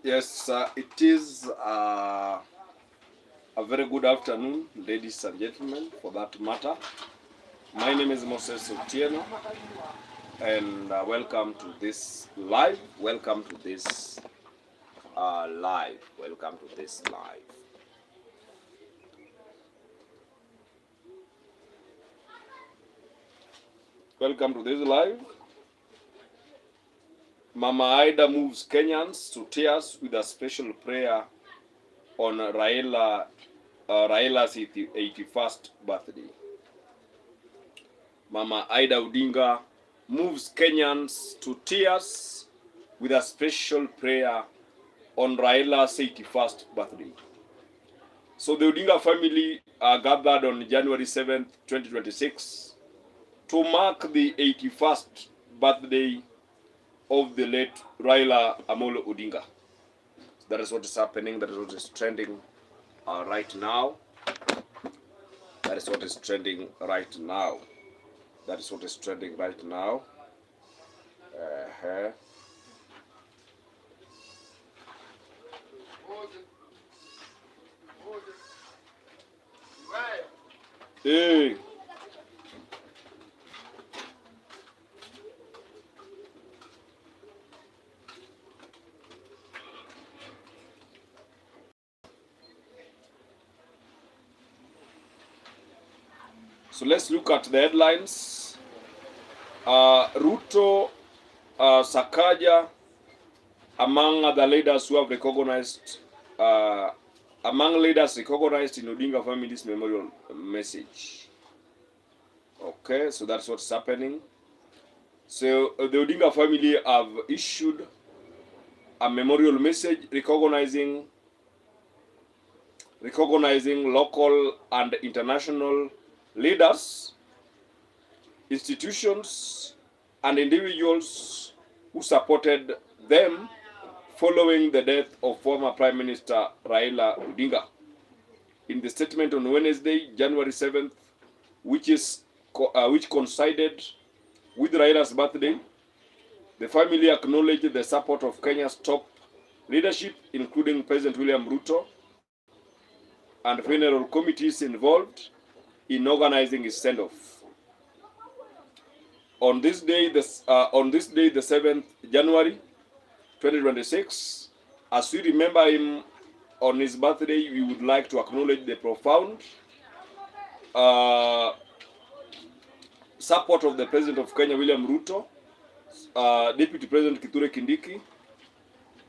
Yes, it is a very good afternoon, ladies and gentlemen, for that matter. My name is Moses Otieno, and welcome to this live. Welcome to this live. Welcome to this live. Welcome to this live. Mama Ida moves Kenyans to tears with a special prayer on Raila's 81st birthday. Mama Ida Odinga moves Kenyans to tears with a special prayer on Raila's 81st birthday. So the Odinga family are gathered on January 7th, 2026 to mark the 81st birthday of the late Raila Amolo Odinga. That is what is happening. That is what is trending right now. That is what is trending right now. That is what is trending right now. Hey. So let's look at the headlines. Ruto, Sakaja, among other leaders who have recognized, among leaders recognized in Odinga family's memorial message. Okay, so that's what's happening. So the Odinga family have issued a memorial message recognizing local and international leaders, institutions, and individuals who supported them following the death of former Prime Minister Raila Odinga. In the statement on Wednesday, January 7th, which coincided with Raila's birthday, the family acknowledged the support of Kenya's top leadership, including President William Ruto, and funeral committees involved in organizing his send-off. On this day, the 7th January 2026, as we remember him on his birthday, we would like to acknowledge the profound support of the President of Kenya, William Ruto, Deputy President Kithure Kindiki,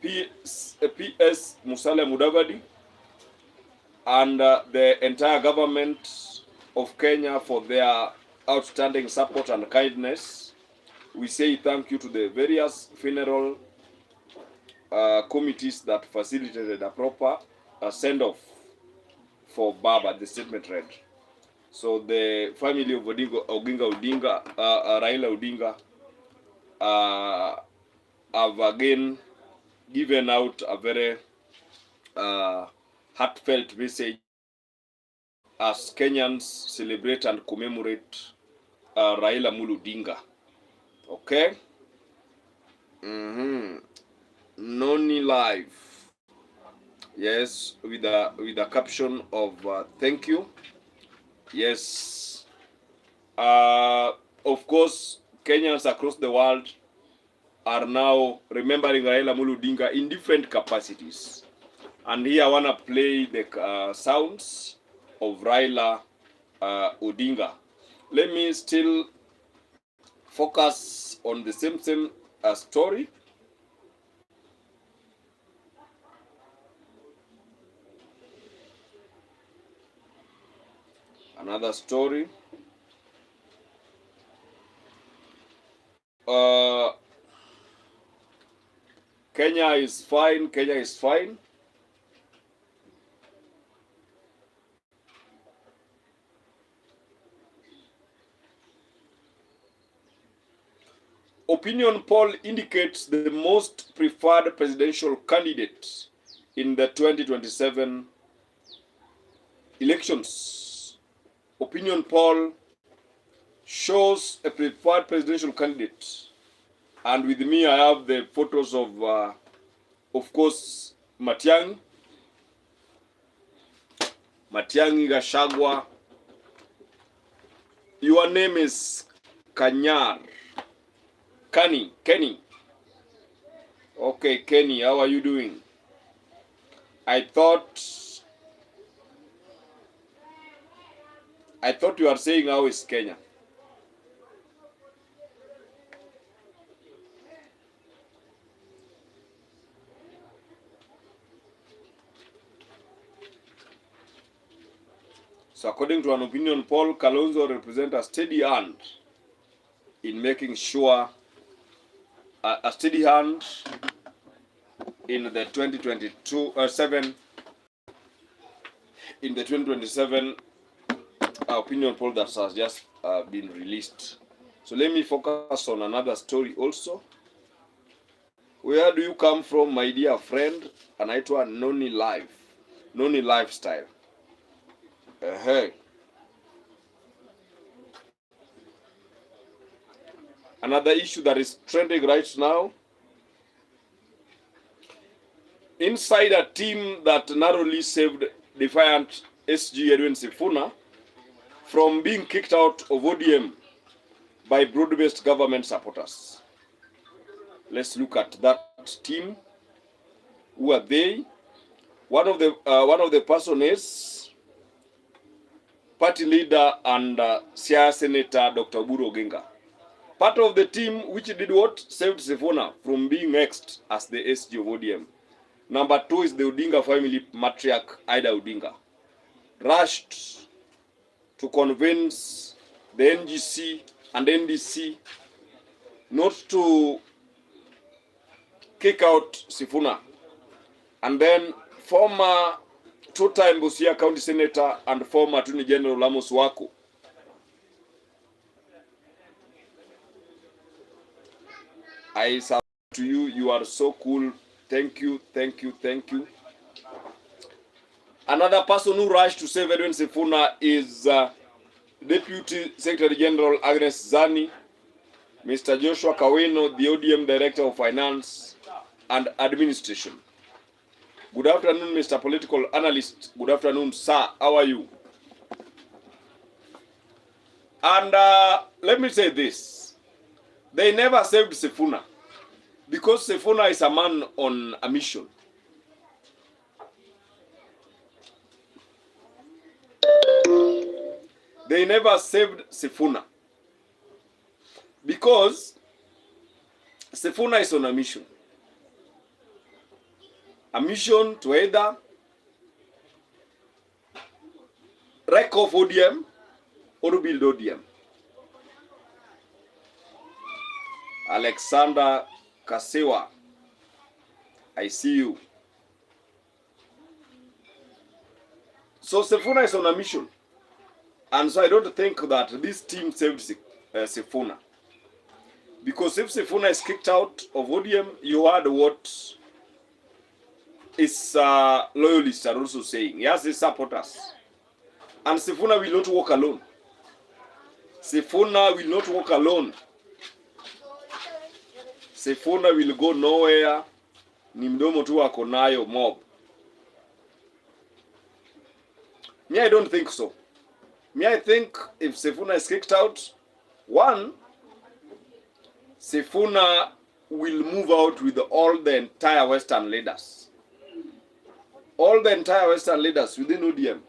PS Musalia Mudavadi, and the entire government of Kenya for their outstanding support and kindness. We say thank you to the various funeral committees that facilitated a proper send-off for Baba, the statement read. So the family of Raila Odinga have again given out a very heartfelt message as Kenyans celebrate and commemorate Raila Amolo Odinga. Okay? Noni Live. Yes, with a caption of thank you. Yes. Of course, Kenyans across the world are now remembering Raila Amolo Odinga in different capacities. And here I want to play the sounds of Raila Odinga. Let me still focus on the same story. Another story. Kenya is fine. Kenya is fine. Opinion poll indicates the most preferred presidential candidate in the 2027 elections. Opinion poll shows a preferred presidential candidate. And with me, I have the photos of of course, Matiang'i, Gachagua. Your name is Kanyar. Kenny. Okay, Kenny, how are you doing? I thought you are saying how is Kenya. So according to an opinion poll, Kalonzo represents a steady hand in making sure a steady hand in the 2027 opinion poll that has just been released. So let me focus on another story also. Where do you come from, my dear friend? Anaitwa Noni Lifestyle. Hey. Another issue that is trending right now. Inside a team that narrowly saved defiant SG Edwin Sifuna from being kicked out of ODM by broad-based government supporters. Let's look at that team. Who are they? One of the person is party leader and Siaya Senator Dr. Oburu Oginga. Part of the team which did what? Saved Sifuna from being next as the SG of ODM. Number 2 is the Odinga family matriarch Ida Odinga. Rushed to convince the NGC and NDC not to kick out Sifuna. And then former two-time Busia County Senator and former Attorney General Amos Wako I salute to you. You are so cool. Thank you. Another person who rushed to save Edwin Sifuna is Deputy Secretary General Agnes Zani, Mr. Joshua Kaweno, the ODM Director of Finance and Administration. Good afternoon, Mr. Political Analyst. Good afternoon, sir. How are you? And let me say this. They never saved Sifuna because Sifuna is a man on a mission. They never saved Sifuna because Sifuna is on a mission. A mission to either wreck off ODM or build ODM. Alexander Kasewa, I see you. So Sifuna is on a mission. And so I don't think that this team saved Sifuna. Because if Sifuna is kicked out of ODM, you heard what his loyalists are also saying. He has his supporters. And Sifuna will not walk alone. Sifuna will not walk alone. Sifuna will go nowhere. Ni mdomo tu wako nayo mob. Me, I don't think so. Me, I think if Sifuna is kicked out, one, Sifuna will move out with all the entire Western leaders. All the entire Western leaders within ODM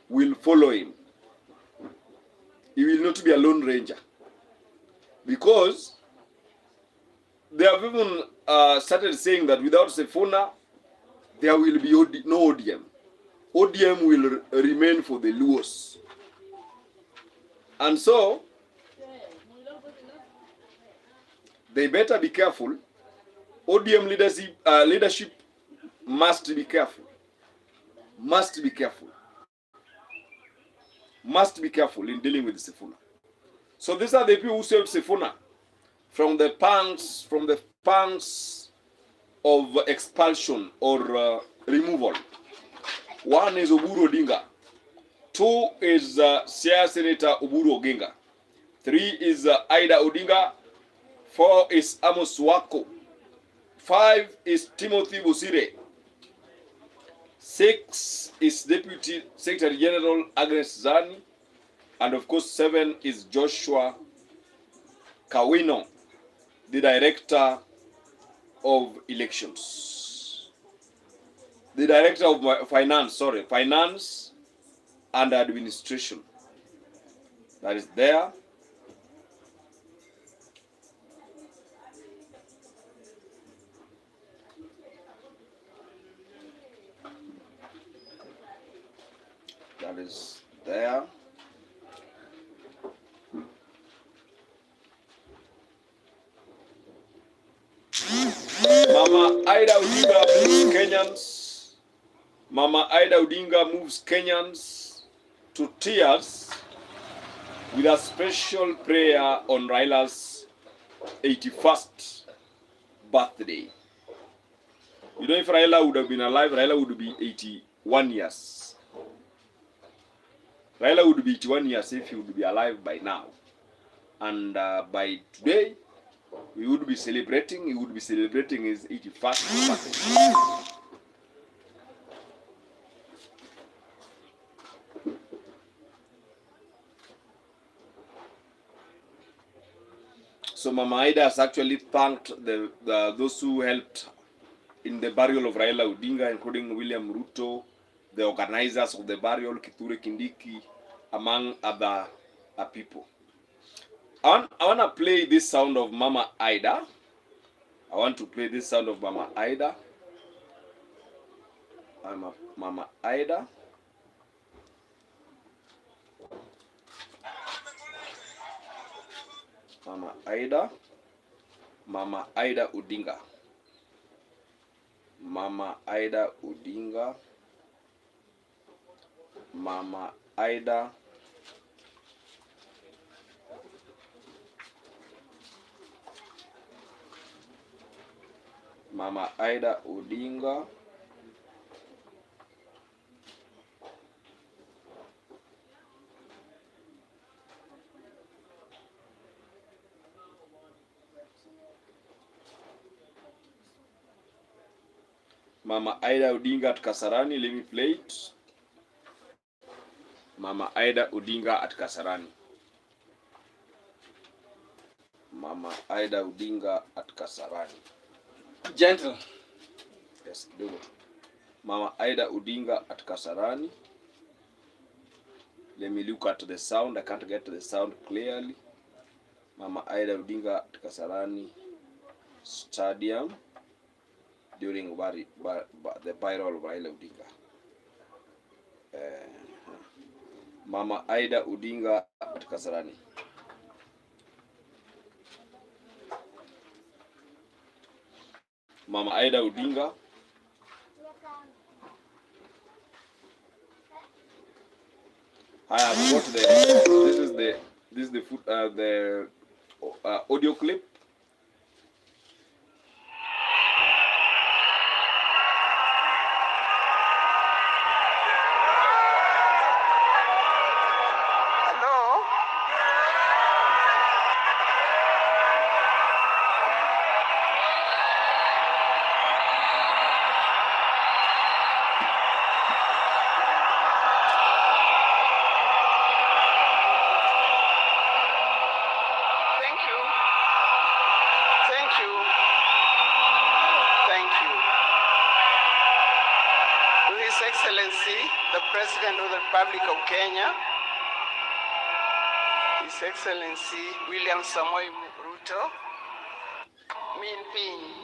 will follow him. He will not be a lone ranger. Because they have even started saying that without Sifuna, there will be no ODM. ODM will remain for the Luos. And so, they better be careful. ODM leadership must be careful. Must be careful. Must be careful in dealing with Sifuna. So these are the people who saved Sifuna from the pangs of expulsion or removal. One is Oburu Odinga. 2 is Siaya Senator Oburu Oginga. 3 is Ida Odinga. 4 is Amos Wako. 5 is Timothy Busire. 6 is Deputy Secretary General Agnes Zani. And of course 7 is Joshua Kawino, the Director of Elections. The Director of Finance and Administration. That is there. That is there. Mama Ida Odinga moves Kenyans. Mama Ida Odinga moves Kenyans to tears with a special prayer on Raila's 81st birthday. You know, if Raila would have been alive, Raila would be 81 years. Raila would be 81 years if he would be alive by now. And by today, we would be celebrating, he would be celebrating his 81st birthday. So Mama Ida has actually thanked those who helped in the burial of Raila Odinga, including William Ruto, the organizers of the burial, Kithure Kindiki, among other people. I want to play this sound of Mama Ida. I want to play this sound of Mama Ida. Mama Ida. Mama Ida. Mama Ida Odinga. Mama Ida Odinga. Mama Ida. Mama Ida Odinga. Mama Ida Odinga at Kasarani. Let me play it. Mama Ida Odinga at Kasarani. Mama Ida Odinga at Kasarani. Gentle. Yes, kidogo. Mama Ida Odinga at Kasarani. Let me look at the sound. I can't get the sound clearly. Mama Ida Odinga at Kasarani Stadium during the burial of Raila Odinga. Mama Ida Odinga at Kasarani. Mama Ida Odinga. I have got the this is the audio clip. Excellency, the President of the Republic of Kenya, His Excellency William Samoei Ruto, Min Piny.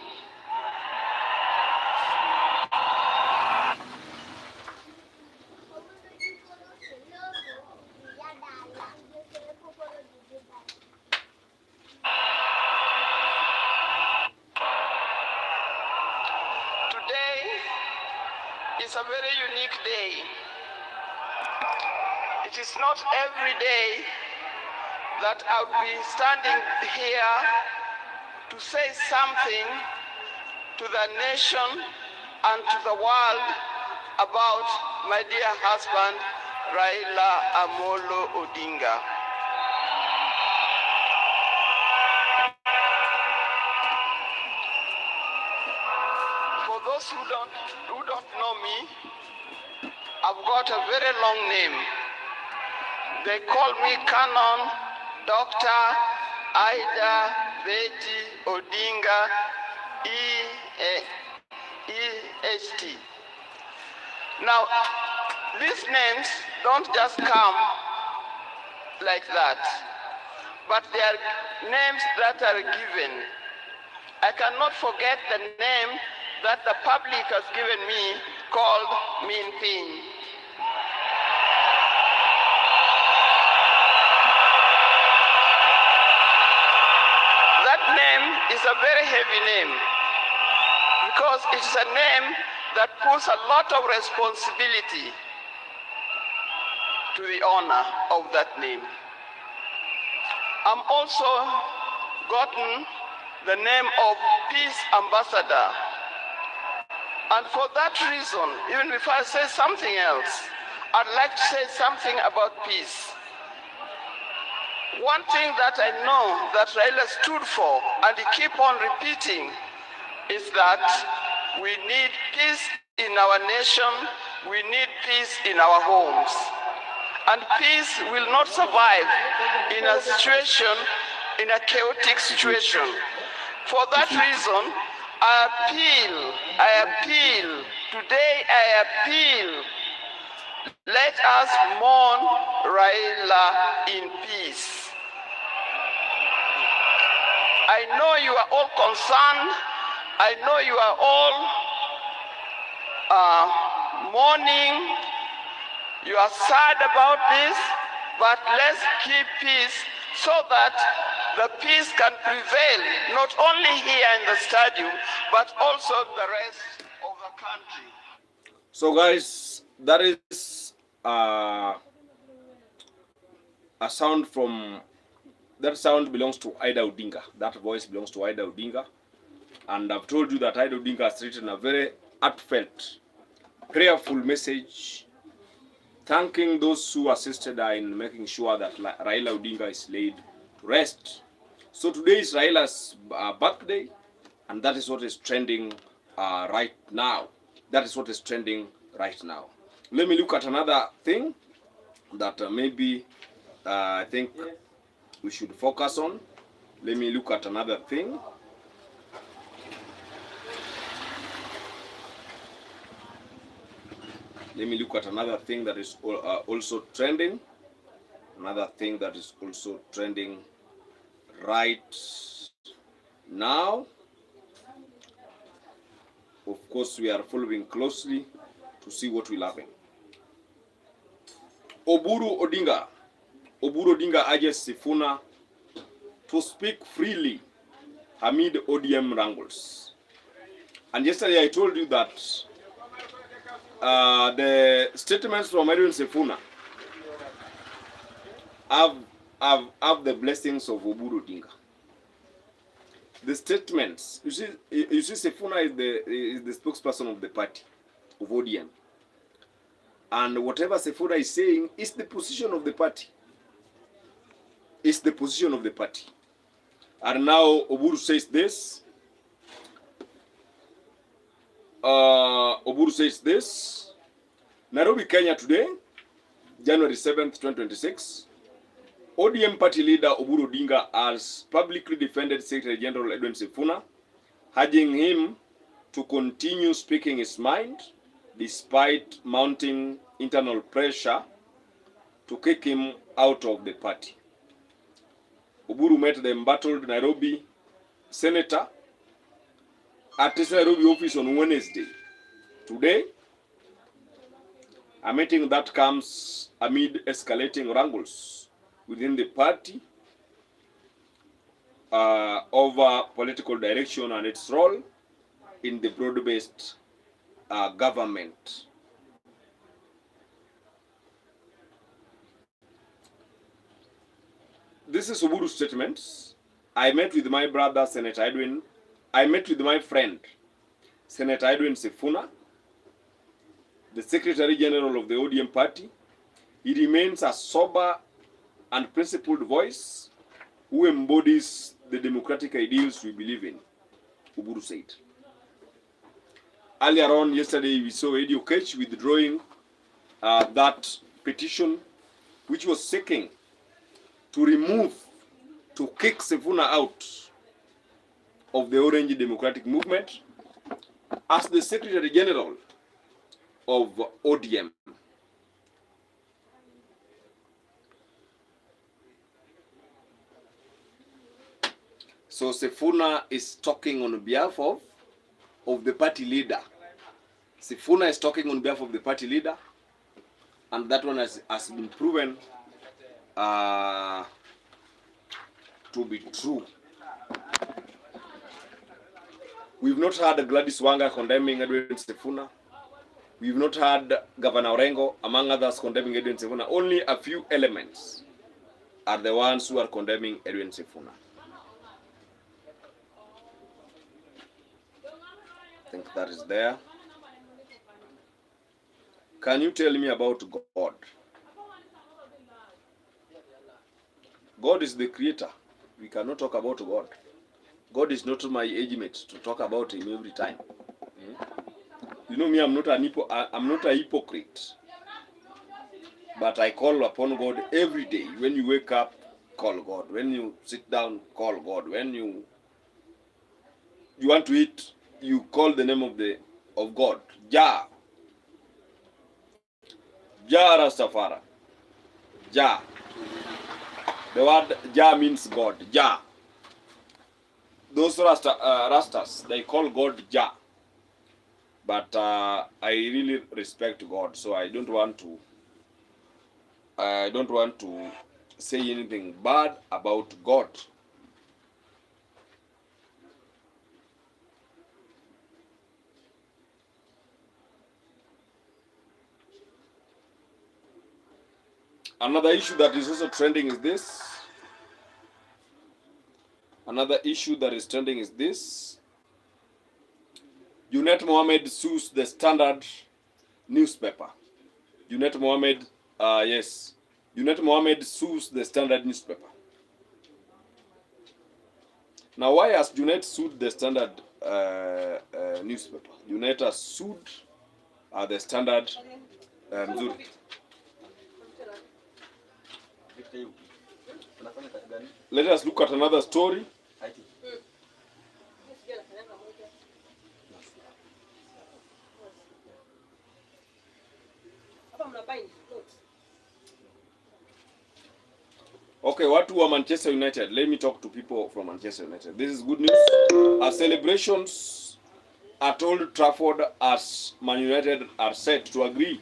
It's a very unique day. It is not every day that I would be standing here to say something to the nation and to the world about my dear husband, Raila Amolo Odinga. those who don't know me, I've got a very long name. They call me Canon Dr. Ida Betty Odinga EHT. Now, these names don't just come like that, but they are names that are given. I cannot forget the name that the public has given me called Min Piny. That name is a very heavy name because it is a name that puts a lot of responsibility to the owner of that name. I'm also gotten the name of Peace Ambassador. And for that reason, even before I say something else, I'd like to say something about peace. One thing that I know that Raila stood for, and he keep on repeating, is that we need peace in our nation, we need peace in our homes. And peace will not survive in a situation, in a chaotic situation. For that reason, I appeal, today I appeal, let us mourn Raila in peace. I know you are all concerned, I know you are all mourning, you are sad about this, but let's keep peace so that the peace can prevail, not only here in the stadium, but also the rest of the country. So guys, that is a sound from, that sound belongs to Ida Odinga. That voice belongs to Ida Odinga. And I've told you that Ida Odinga has written a very heartfelt, prayerful message thanking those who assisted her in making sure that Raila Odinga is laid to rest. So today is Raila's birthday, and that is what is trending right now. That is what is trending right now. Let me look at another thing that maybe I think we should focus on. Let me look at another thing. Let me look at another thing that is also trending. Another thing that is also trending right now. Of course, we are following closely to see what will happen. Oburu Odinga urges Sifuna to speak freely amid ODM wrangles. And yesterday I told you that the statements from Edwin Sifuna have the blessings of Oburu Odinga. The statements, you see Sifuna is the spokesperson of the party, of ODM. And whatever Sifuna is saying is the position of the party. It's the position of the party. And now Oburu says this. Oburu says this. Nairobi, Kenya today, January 7th, 2026. ODM party leader Oburu Odinga has publicly defended Secretary General Edwin Sifuna, urging him to continue speaking his mind despite mounting internal pressure to kick him out of the party. Oburu met the embattled Nairobi senator at his Nairobi office on Wednesday. Today, a meeting that comes amid escalating wrangles within the party over political direction and its role in the broad-based government. This is Oburu's statements. I met with my brother, Senator Edwin. I met with my friend, Senator Edwin Sifuna, the Secretary General of the ODM party. He remains a sober and principled voice who embodies the democratic ideals we believe in, Oburu said. Earlier on yesterday, we saw Eddie Okech withdrawing that petition, which was seeking to remove, to kick Sifuna out of the Orange Democratic Movement as the Secretary General of ODM. So Sifuna is talking on behalf of the party leader. Sifuna is talking on behalf of the party leader, and that one has been proven to be true. We've not heard Gladys Wanga condemning Edwin Sifuna. We've not heard Governor Orengo, among others, condemning Edwin Sifuna. Only a few elements are the ones who are condemning Edwin Sifuna. I think that is there. Can you tell me about God? God is the creator. We cannot talk about God. God is not my age mate to talk about him every time. You know me, I'm not a hypocrite. But I call upon God every day. When you wake up, call God. When you sit down, call God. When you want to eat, you call the name of God. Jah. Jah Rastafari. Jah. The word Jah means God. Jah. Those Rastas, they call God Jah. But I really respect God, so I don't want to say anything bad about God. Another issue that is also trending is this. Another issue that is trending is this. Junet Mohammed sues the Standard newspaper. Junet Mohammed, yes. Junet Mohammed sues the Standard newspaper. Now, why has Junet sued the Standard newspaper? Junet has sued the Standard Mzuri. Let us look at another story. Okay, watu wa Manchester United. Let me talk to people from Manchester United. This is good news. Our celebrations at Old Trafford as Man United are set to agree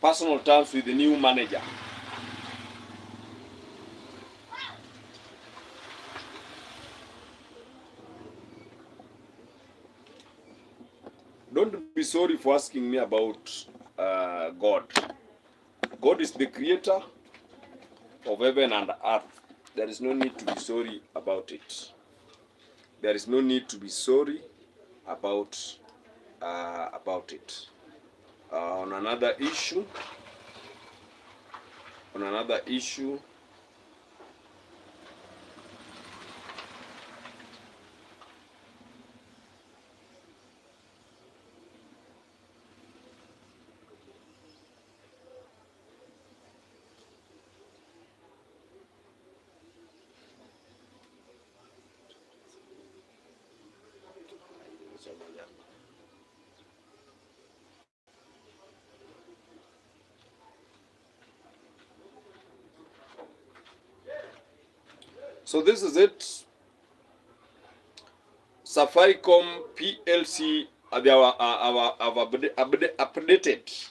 personal terms with the new manager. Don't be sorry for asking me about God. God is the creator of heaven and earth. There is no need to be sorry about it. There is no need to be sorry about it. On another issue, so this is it. Safaricom PLC have updated.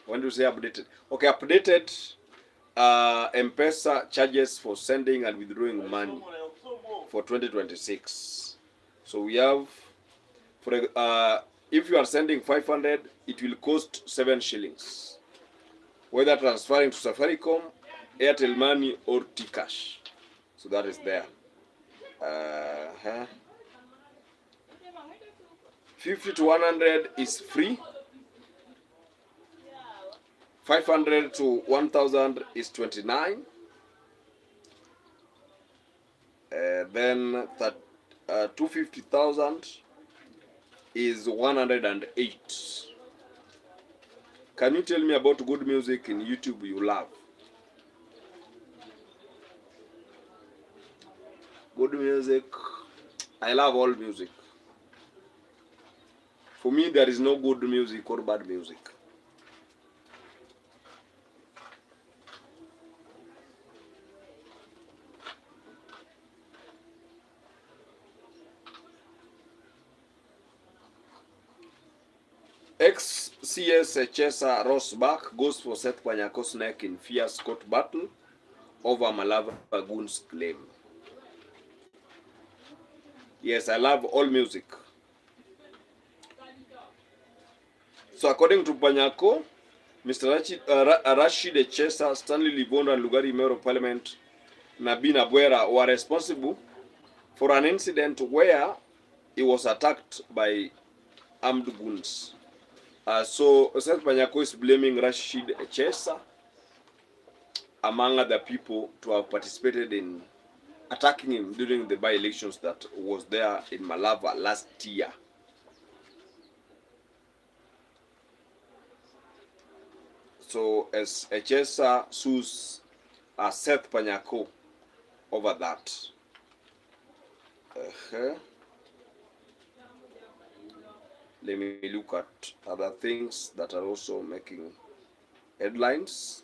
When do you say updated? Okay, updated M-Pesa charges for sending and withdrawing money for 2026. So we have, if you are sending 500, it will cost 7 shillings. Whether transferring to Safaricom, Airtel Money, or T-Cash. So that is there. 50 to 100 is free. 500 to 1,000 is 29. Then 250,000 is 108. Can you tell me about good music in YouTube you love? Good music. I love all music. For me, there is no good music or bad music. Ex-CS Chesa Rosbach goes for Seth Panyako's neck in fierce court battle over Malava Goon's claim. Yes, I love all music. So according to Panyako, Mr. Rashid Chesa, Stanley Livondo, and Lugari Mayor of Parliament Nabina Bwera were responsible for an incident where he was attacked by armed goons. So Seth Panyako is blaming Rashid Chesa, among other people, to have participated in attacking him during the by-elections that was there in Malava last year. So as Chesa sues Seth Panyako over that. Let me look at other things that are also making headlines.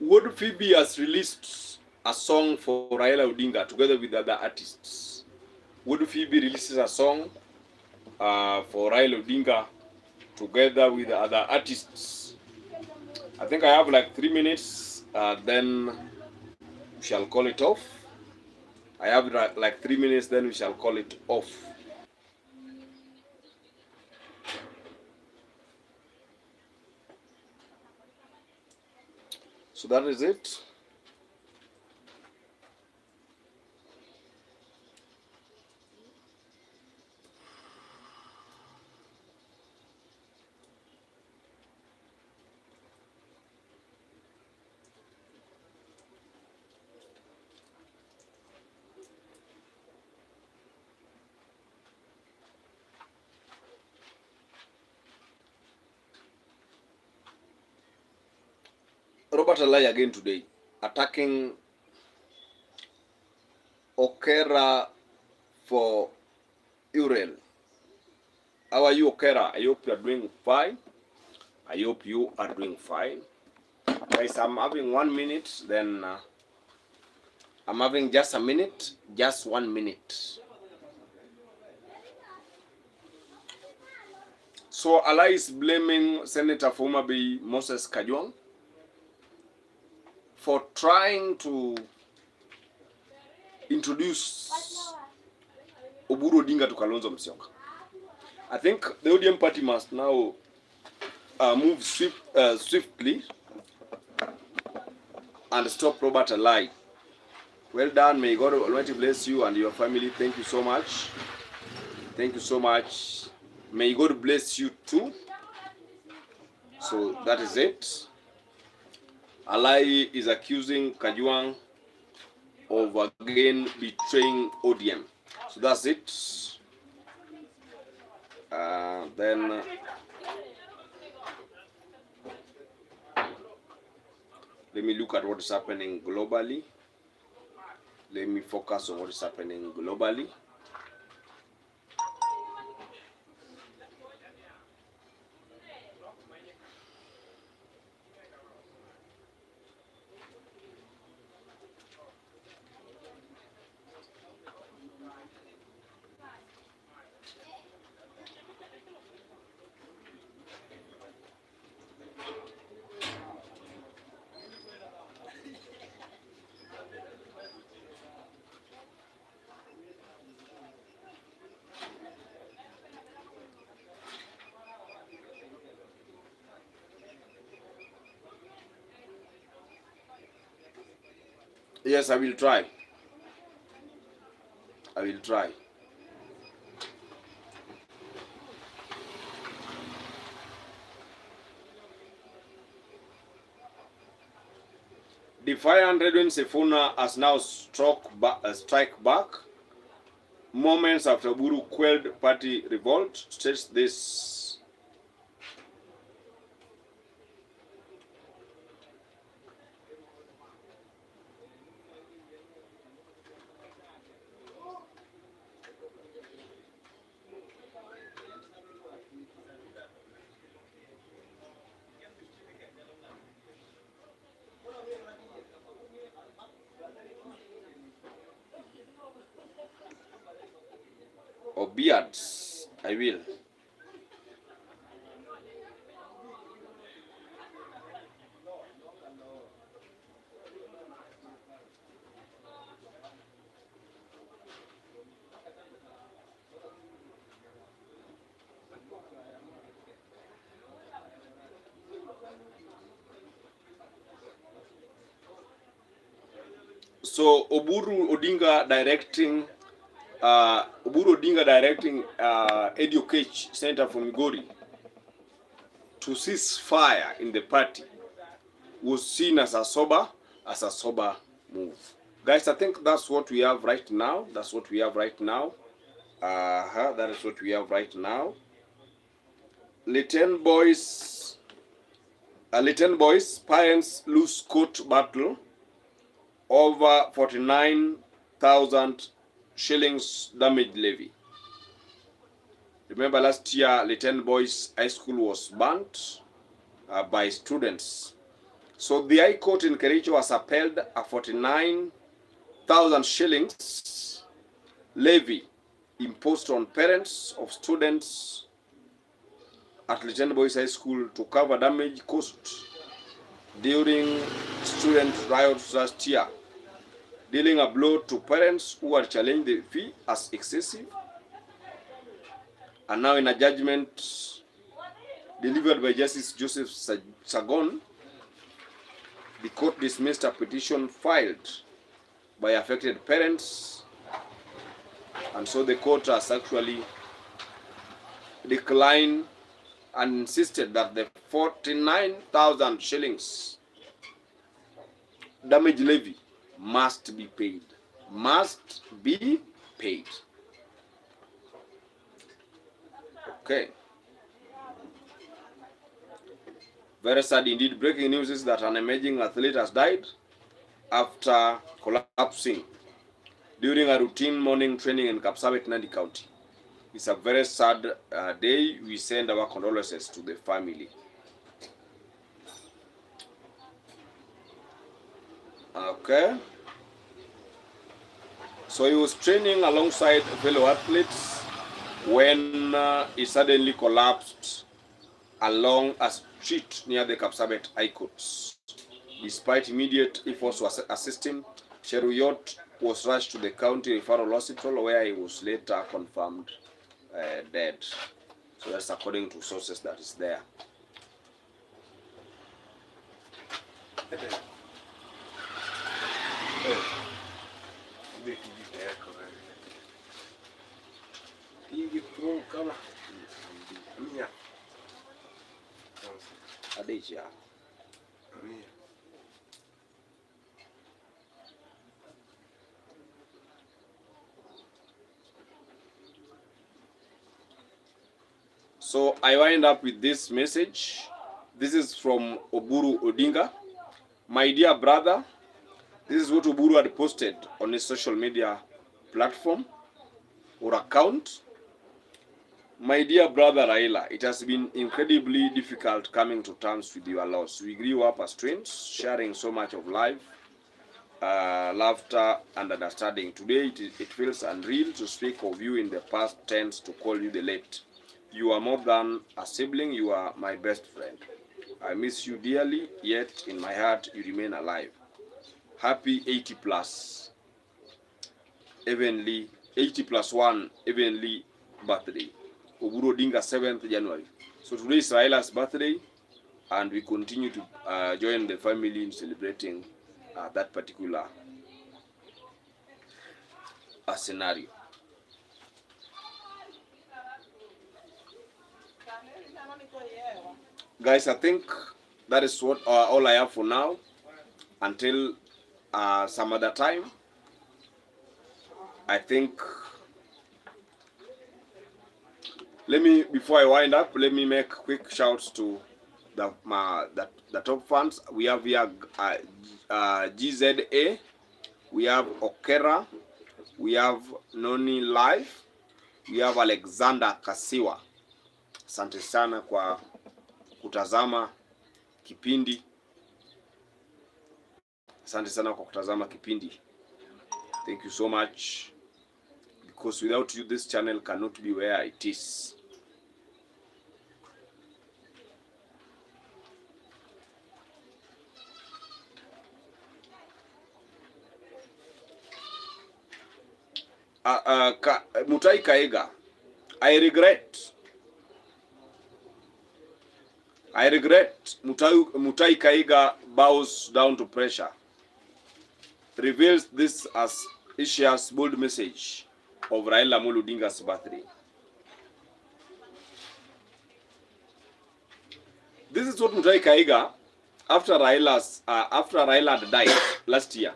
Ward Phoebe has released a song for Raila Odinga together with other artists. Ward Phoebe releases a song for Raila Odinga together with other artists. I think I have like 3 minutes, then we shall call it off. I have like 3 minutes, then we shall call it off. So that is it. Robert Alai again today, attacking Okera for Urel. How are you, Okera? I hope you are doing fine. Guys, I'm having 1 minute, then I'm having just a minute, just 1 minute. So Alai is blaming Senator for Homa Bay Moses Kajwang for trying to introduce Oburu Odinga to Kalonzo Musyoka. I think the ODM party must now move swiftly and stop Robert Alai. Well done. May God Almighty bless you and your family. Thank you so much. Thank you so much. May God bless you too. So that is it. Alai is accusing Kajwang of again betraying ODM. So that's it. Then let me look at what is happening globally. Let me focus on what is happening globally. Yes, I will try. I will try. Defiant Edwin Sifuna has now strike back. Moments after Oburu quelled party revolt, states this. Or beards, I will. So Oburu Odinga directing Edu Okech, Senator from Migori, to cease fire in the party was seen as a sober move. Guys, I think that's what we have right now. That's what we have right now. That is what we have right now. Little boys, parents lose court battle over 49,000 shillings damage levy. Remember last year, Little Boys High School was burnt by students. So the High Court in Kericho has upheld a 49,000 shillings levy imposed on parents of students at Little Boys High School to cover damage caused during student riots last year, dealing a blow to parents who had challenged the fee as excessive. And now in a judgment delivered by Justice Joseph Sagon, the court dismissed a petition filed by affected parents, and so the court has actually declined and insisted that the 49,000 shillings damage levy must be paid. Must be paid. Okay. Very sad indeed. Breaking news is that an emerging athlete has died after collapsing during a routine morning training in Kapsabet, Nandi County. It's a very sad day. We send our condolences to the family. Okay. So he was training alongside fellow athletes when he suddenly collapsed along a street near the Kapsabet High Court. Despite immediate efforts to assist him, Cheruyot was rushed to the county referral hospital where he was later confirmed dead. So that's according to sources that is there. Adesha. So I wind up with this message. This is from Oburu Odinga. My dear brother, this is what Oburu had posted on his social media platform or account. My dear brother Raila, it has been incredibly difficult coming to terms with your loss. We grew up as twins, sharing so much of life, laughter, and understanding. Today, it feels unreal to speak of you in the past tense, to call you the late. You are more than a sibling, you are my best friend. I miss you dearly, yet in my heart you remain alive. Happy 80 plus, evenly, 80 plus 1 evenly birthday. Oburu Odinga 7th January. So today is Raila's birthday, and we continue to join the family in celebrating that particular a scenario. Guys, I think that is what all I have for now. Until some other time, I think. Before I wind up, let me make quick shouts to the top fans. We have here GZA, we have Okera, we have Noni Live, we have Alexander Kasiwa. Asante sana kwa kutazama kipindi. Asante sana kwa kutazama kipindi. Thank you so much, because without you this channel cannot be where it is. Mutai Kahiga, I regret Mutai Kahiga bows down to pressure, reveals this as Asia's bold message of Raila Amolo Odinga's birthday. This is what Mutai Kahiga, after Raila had died last year,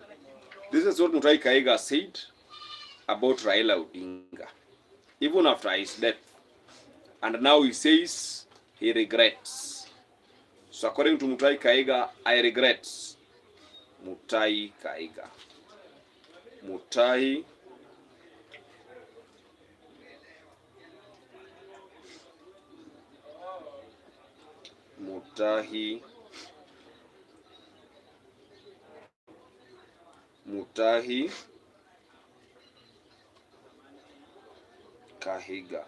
this is what Mutai Kahiga said about Raila Odinga, even after his death. And now he says he regrets. So according to Mutai Kahiga, I regret. Mutai Kahiga. Mutai Kahiga.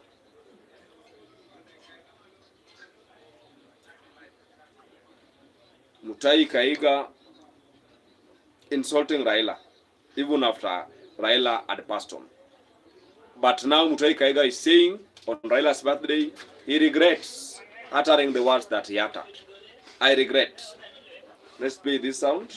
Mutai Kahiga insulting Raila even after Raila had passed on. But now Mutai Kahiga is saying on Raila's birthday he regrets uttering the words that he uttered. I regret. Let's play this sound.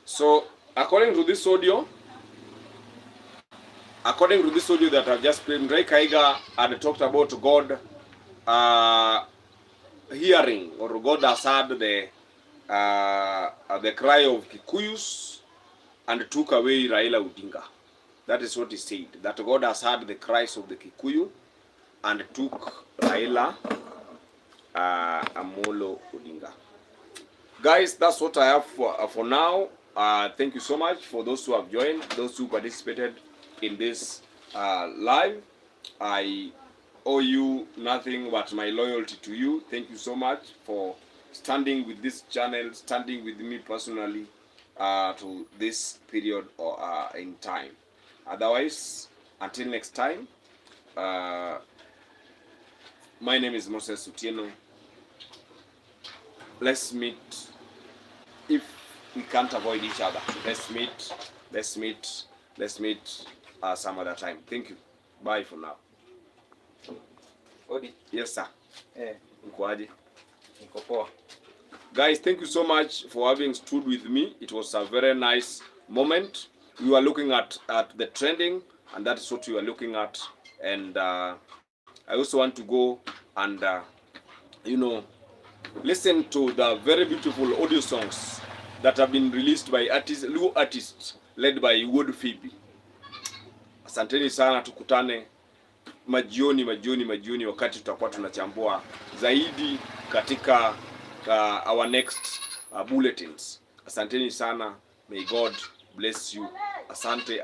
So according to this audio that I've just played, Mutai Kahiga had talked about God hearing, or God has heard the cry of Kikuyus and took away Raila Odinga. That is what he said, that God has heard the cries of the Kikuyu and took Raila Amolo Odinga. Guys, that's what I have for now. Thank you so much for those who have joined, those who participated in this live. I owe you nothing but my loyalty to you. Thank you so much for standing with this channel, standing with me personally to this period in time. Otherwise, until next time, my name is Moses Otieno. Let's meet, if we can't avoid each other. Let's meet some other time. Thank you. Bye for now. Odi. Yes sir. Mkoaje? Niko poa. Guys, thank you so much for having stood with me. It was a very nice moment. We were looking at the trending, and that is what we were looking at. And I also want to go and listen to the very beautiful audio songs that have been released by Luo artists led by Wood Phoebe. Asanteni sana, tukutane majioni wakati tutakuwa tunachambua zaidi katika our next bulletins. Asanteni sana. May God bless you. Asante.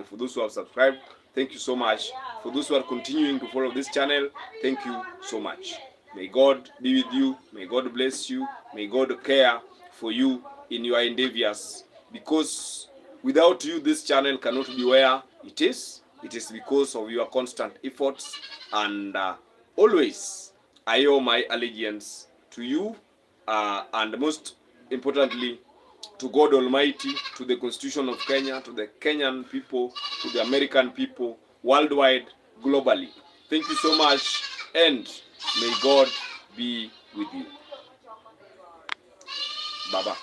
For those who have subscribed, thank you so much. For those who are continuing to follow this channel, thank you so much. May God be with you. May God bless you. May God care for you in your endeavors. Because without you, this channel cannot be where it is. It is because of your constant efforts. And always, I owe my allegiance to you. And most importantly, to God Almighty, to the Constitution of Kenya, to the Kenyan people, to the American people, worldwide, globally. Thank you so much, and may God be with you. Baba.